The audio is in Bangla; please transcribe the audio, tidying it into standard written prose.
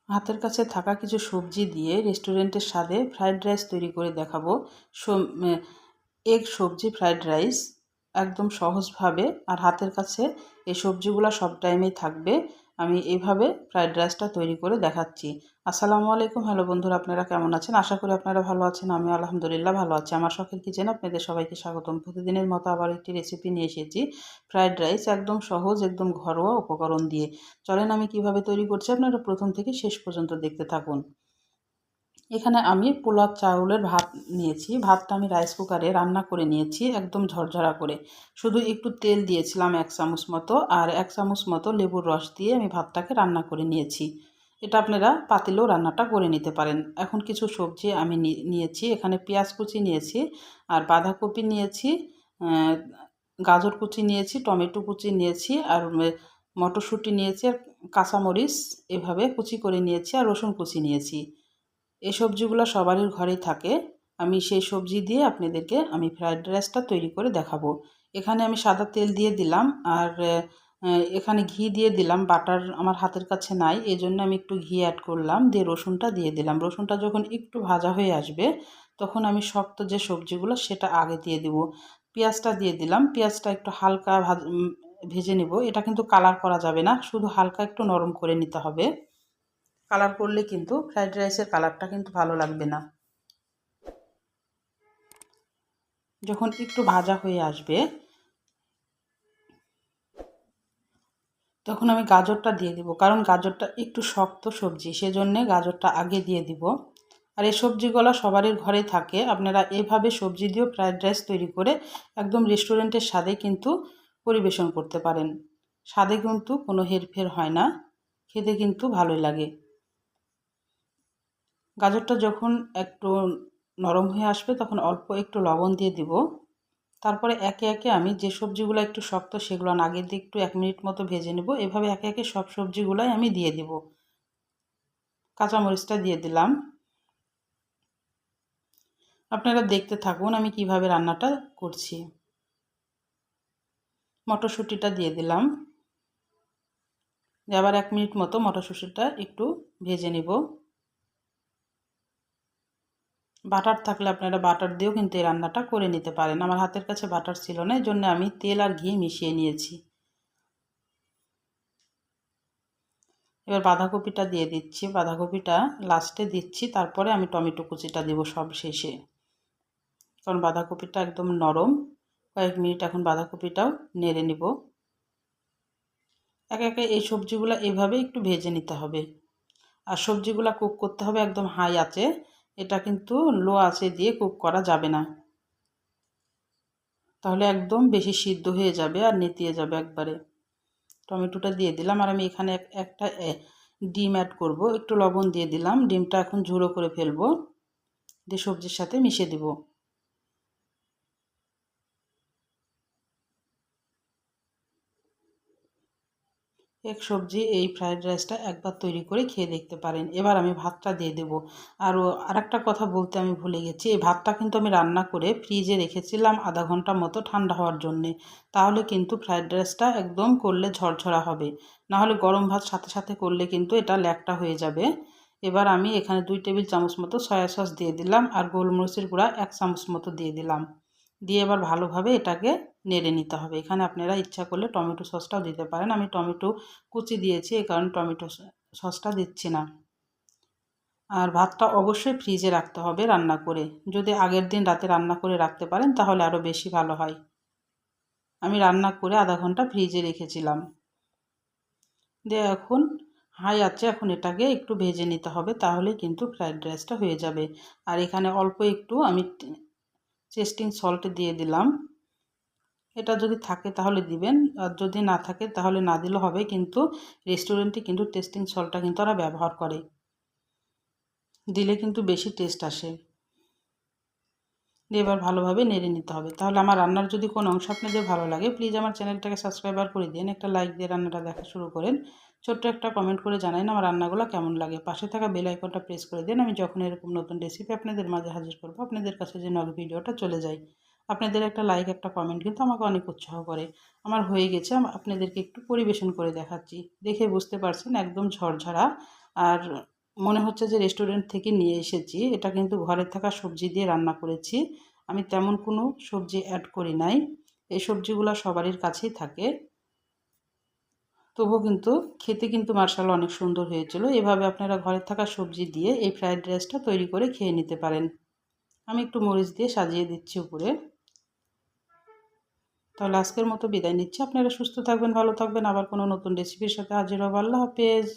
হাতের কাছে থাকা কিছু সবজি দিয়ে রেস্টুরেন্টের স্বাদে ফ্রাইড রাইস তৈরি করে দেখাবো। এগ সবজি ফ্রাইড রাইস একদম সহজভাবে, আর হাতের কাছে এই সবজিগুলো সব টাইমেই থাকবে। আমি এইভাবে ফ্রাইড রাইসটা তৈরি করে দেখাচ্ছি। আসসালামু আলাইকুম, হ্যালো বন্ধুরা, আপনারা কেমন আছেন? আশা করি আপনারা ভালো আছেন। আমি আলহামদুলিল্লাহ ভালো আছি। আমার শখের কিচেনে আপনাদের সবাইকে স্বাগতম। প্রতিদিনের মতো আবার একটি রেসিপি নিয়ে এসেছি, ফ্রাইড রাইস, একদম সহজ, একদম ঘরোয়া উপকরণ দিয়ে। চলেন আমি কিভাবে তৈরি করছি আপনারা প্রথম থেকে শেষ পর্যন্ত দেখতে থাকুন। এখানে আমি পোলাও চাউলের ভাত নিয়েছি। ভাতটা আমি রাইস কুকারে রান্না করে নিয়েছি একদম ঝরঝরা করে। শুধু একটু তেল দিয়েছিলাম 1 চামচ মতো, আর 1 চামচ মতো লেবুর রস দিয়ে আমি ভাতটাকে রান্না করে নিয়েছি। এটা আপনারা পাতিলেও রান্নাটা করে নিতে পারেন। এখন কিছু সবজি আমি নিয়েছি। এখানে পেঁয়াজ কুচি নিয়েছি, আর বাঁধাকপি নিয়েছি, গাজর কুচি নিয়েছি, টমেটো কুচি নিয়েছি, আর মটরশুঁটি নিয়েছি, আর কাঁচামরিচ এভাবে কুচি করে নিয়েছি, আর রসুন কুচি নিয়েছি। এই সবজিগুলো সবারই ঘরেই থাকে। আমি সেই সবজি দিয়ে আপনাদেরকে আমি ফ্রাইড রাইসটা তৈরি করে দেখাবো। এখানে আমি সাদা তেল দিয়ে দিলাম, আর এখানে ঘি দিয়ে দিলাম। বাটার আমার হাতের কাছে নাই, এই জন্য আমি একটু ঘি অ্যাড করলাম, দিয়ে রসুনটা দিয়ে দিলাম। রসুনটা যখন একটু ভাজা হয়ে আসবে তখন আমি শক্ত যে সবজিগুলো সেটা আগে দিয়ে দিব। পেঁয়াজটা দিয়ে দিলাম। পেঁয়াজটা একটু হালকা ভেজে নেব। এটা কিন্তু কালার করা যাবে না, শুধু হালকা একটু নরম করে নিতে হবে। কালার করলে কিন্তু ফ্রাইড রাইসের কালারটা কিন্তু ভালো লাগবে না। যখন একটু ভাজা হয়ে আসবে তখন আমি গাজরটা দিয়ে দিব, কারণ গাজরটা একটু শক্ত সবজি, সেজন্যে গাজরটা আগে দিয়ে দিব। আর এই সবজিগুলো সবারই ঘরে থাকে। আপনারা এভাবে সবজি দিয়েও ফ্রাইড রাইস তৈরি করে একদম রেস্টুরেন্টের স্বাদে কিন্তু পরিবেশন করতে পারেন। স্বাদে কিন্তু কোনো হেরফের হয় না, খেতে কিন্তু ভালোই লাগে। গাজরটা যখন একটু নরম হয়ে আসবে তখন অল্প একটু লবণ দিয়ে দিব। তারপরে একে একে আমি যে সবজিগুলো একটু শক্ত সেগুলো আগে দিয়ে একটু 1 মিনিট মতো ভেজে নেব। এভাবে একে একে সব সবজিগুলাই আমি দিয়ে দিব। কাঁচামরিচটা দিয়ে দিলাম। আপনারা দেখতে থাকুন আমি কিভাবে রান্নাটা করছি। মটরশুঁটিটা দিয়ে দিলাম। আবার 1 মিনিট মতো মটরশুঁটিটা একটু ভেজে নেব। বাটার থাকলে আপনারা বাটার দিয়েও কিন্তু এই রান্নাটা করে নিতে পারেন। আমার হাতের কাছে বাটার ছিল না, এই জন্য আমি তেল আর ঘি মিশিয়ে নিয়েছি। এবার বাঁধাকপিটা দিয়ে দিচ্ছি। বাঁধাকপিটা লাস্টে দিচ্ছি, তারপরে আমি টমেটো কুচিটা দেবো সব শেষে, কারণ বাঁধাকপিটা একদম নরম। কয়েক মিনিট এখন বাঁধাকপিটাও নেড়ে নিব। একে একে এই সবজিগুলো এভাবে একটু ভেজে নিতে হবে। আর সবজিগুলো কুক করতে হবে একদম হাই আঁচে। এটা কিন্তু লো আঁচে দিয়ে কুক করা যাবে না, তাহলে একদম বেশি সিদ্ধ হয়ে যাবে আর নেতিয়ে যাবে একবারে। টমেটোটা দিয়ে দিলাম, আর আমি এখানে একটা ডিম অ্যাড করব। একটু লবণ দিয়ে দিলাম। ডিমটা এখন ঝুড়ো করে ফেলবো, দিয়ে সবজির সাথে মিশিয়ে দেব। এক সবজি এই ফ্রাইড রাইসটা একবার তৈরি করে খেয়ে দেখতে পারেন। এবার আমি ভাতটা দিয়ে দেব। আরেকটা কথা বলতে আমি ভুলে গেছি, এই ভাতটা কিন্তু আমি রান্না করে ফ্রিজে রেখেছিলাম আধা ঘন্টা মতো ঠান্ডা হওয়ার জন্যে। তাহলে কিন্তু ফ্রাইড রাইসটা একদম করলে ঝরঝরা হবে, নাহলে গরম ভাত সাথে সাথে করলে কিন্তু এটা ল্যাকটা হয়ে যাবে। এবার আমি এখানে 2 টেবিল চামচ মতো সয়া সস দিয়ে দিলাম, আর গোলমরিচের গুঁড়া 1 চামচ মতো দিয়ে দিলাম। দিয়ে এবার ভালোভাবে এটাকে নেড়ে নিতে হবে। এখানে আপনারা ইচ্ছা করলে টমেটো সসটাও দিতে পারেন। আমি টমেটো কুচি দিয়েছি, এই কারণে টমেটো সসটা দিচ্ছি না। আর ভাতটা অবশ্যই ফ্রিজে রাখতে হবে রান্না করে। যদি আগের দিন রাতে রান্না করে রাখতে পারেন তাহলে আরও বেশি ভালো হয়। আমি রান্না করে আধা ঘন্টা ফ্রিজে রেখেছিলাম। দিয়ে এখন হাই আছে, এখন এটাকে একটু ভেজে নিতে হবে, তাহলে কিন্তু ফ্রাইড রাইসটা হয়ে যাবে। আর এখানে অল্প একটু আমি টেস্টিং সল্ট দিয়ে দিলাম। এটা যদি থাকে তাহলে দিবেন, আর যদি না থাকে তাহলে না দিলেও হবে, কিন্তু রেস্টুরেন্টে কিন্তু টেস্টিং সল্টটা কিন্তু ওরা ব্যবহার করে, দিলে কিন্তু বেশি টেস্ট আসে। দিয়ে এবার ভালোভাবে নেড়ে নিতে হবে। তাহলে আমার রান্নার যদি কোনো অংশ আপনাদের ভালো লাগে প্লিজ আমার চ্যানেলটাকে সাবস্ক্রাইবার করে দিন, একটা লাইক দিয়ে রান্নাটা দেখা শুরু করেন, ছোট্ট একটা কমেন্ট করে জানান আমার রান্নাগুলো কেমন লাগে। পাশে থাকা বেল আইকনটা প্রেস করে দিন, আমি যখন এরকম নতুন রেসিপি আপনাদের মাঝে হাজির করবো আপনাদের কাছে যেন ভিডিওটা চলে যায়। আপনাদের একটা লাইক একটা কমেন্ট কিন্তু আমাকে অনেক উৎসাহ করে। আমার হয়ে গেছে, আপনাদেরকে একটু পরিবেশন করে দেখাচ্ছি। দেখে বুঝতে পারছেন একদম ঝরঝরা আর মনে হচ্ছে যে রেস্টুরেন্ট থেকে নিয়ে এসেছি। এটা কিন্তু ঘরে থাকা সবজি দিয়ে রান্না করেছি। আমি তেমন কোনো সবজি অ্যাড করি নাই। এই সবজিগুলো সবারই কাছেই থাকে। তবুও কিন্তু খেতে কিন্তু মাশাআল্লাহ অনেক সুন্দর হয়েছিল। এভাবে আপনারা ঘরে থাকা সবজি দিয়ে এই ফ্রাইড রাইসটা তৈরি করে খেয়ে নিতে পারেন। আমি একটু মরিচ দিয়ে সাজিয়ে দিচ্ছি উপরে। তাহলে আজকের মতো বিদায় নিচ্ছি। আপনারা সুস্থ থাকবেন, ভালো থাকবেন। আবার কোনো নতুন রেসিপির সাথে হাজির হব। আল্লাহ হাফেজ।